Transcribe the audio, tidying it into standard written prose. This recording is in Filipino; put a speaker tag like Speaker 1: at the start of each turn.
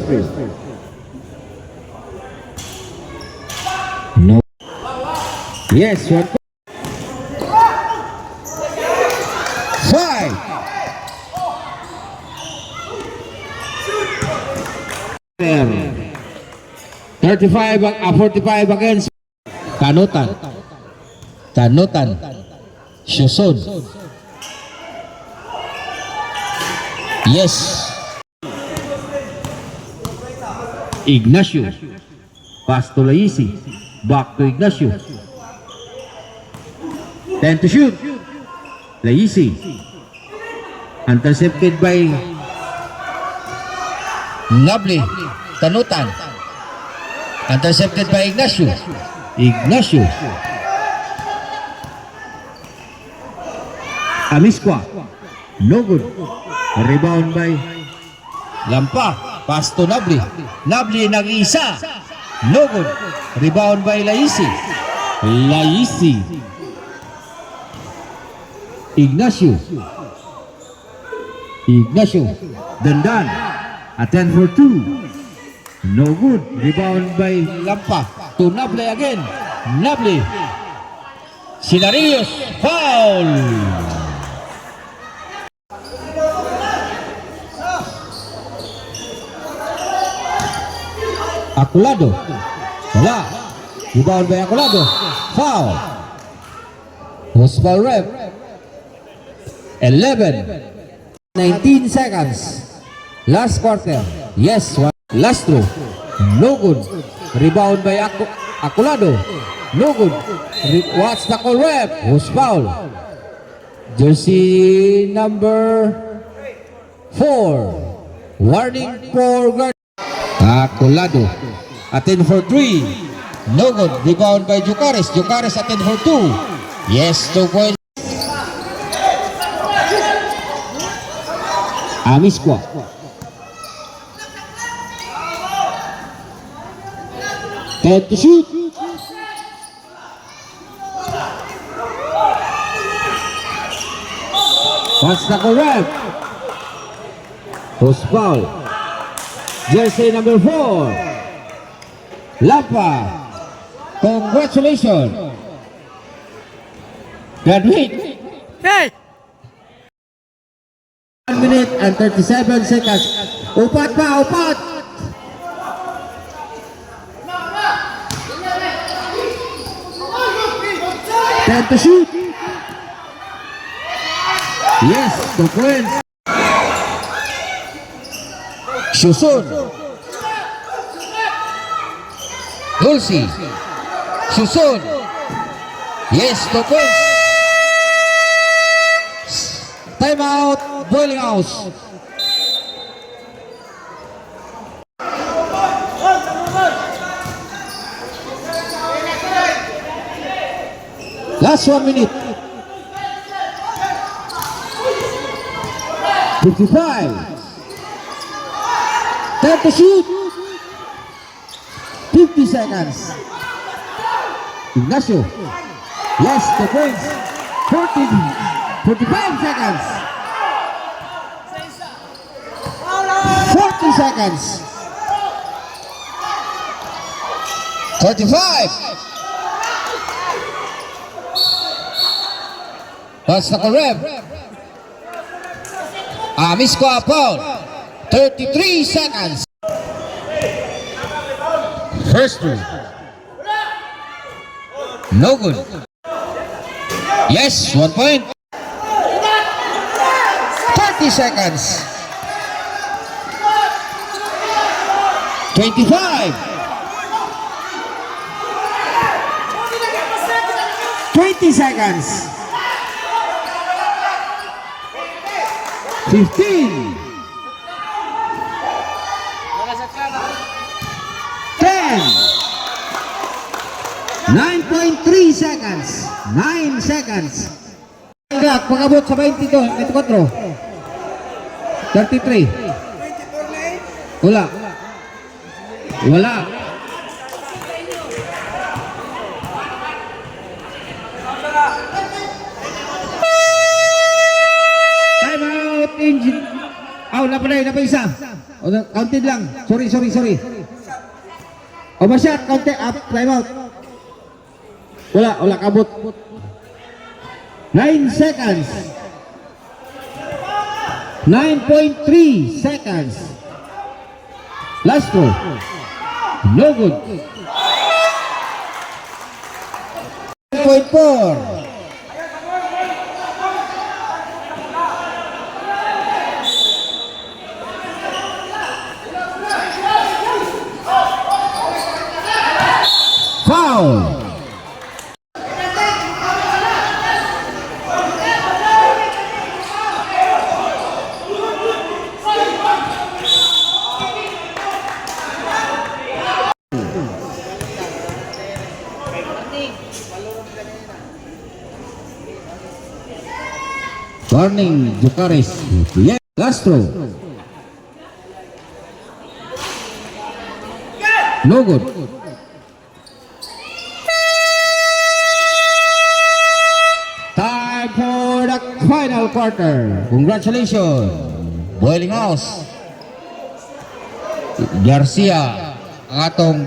Speaker 1: free. No. Yes, 1 point. 5. There. 45 against Tanutan. Shuson. Yes. Ignacio. Pass to Laisi. Back to Ignacio. 10 to shoot. Laisi. Intercepted by Nabli. Tanutan. Intercepted by Ignacio. Amisqua. No good. Rebound by Lampa. Pass to Nabli. Nabli nag-isa. No good. Rebound by Laisi. Ignacio. Dandan. A 10 for 2. No good. Rebound by Lampa. To Nabli again. Nabli. Sinarios. Foul. Aculado. Wala. Rebound by Aculado. Foul. Was foul rep. 19 seconds. Last quarter. Yes. Last throw. No good. Rebound by Aculado. No good. What's the call rep? Was foul. Jersey number 4. Warning for guard. Aculado. A 10 for 3. No good. Rebound by Jucares. A 10 for 2. Yes, 2 points. Amisqua. To shoot. What's the correct? Post foul. Jersey number 4. Lampa. Congratulations. Graduate.
Speaker 2: Hey!
Speaker 1: 1 minute and 37 seconds. Upat pa, upat! Time to shoot. Yes, 2 points. Shuson. Dulce. Shuson. Yes, 2 points. Time out. Boiling House. Last 1 minute. 55. Time to shoot. 50 seconds. Ignacio. Yes, 2 points. 45 seconds. 40 seconds. 35. That's the correct. Amisqua foul. 33 seconds. First two. No good. Yes, 1 point. 30 seconds. 25. 20 seconds. 15. 10. 9.3 seconds. 9 seconds. Pagabot sa 22, 24. 33. Wala. Wala. Time out. Engine. Aw, napanay, napaisa. O, counted lang. Sorry. O, ma-shot. Counted up. Time out. Wala kabot. 9 seconds. 9.3 seconds. Last throw. No good. 9.4. Foul. Warning, Jucares. Yes, last throw. No good. Time for the final quarter. Congratulations, Boiling House. Garcia, ang atong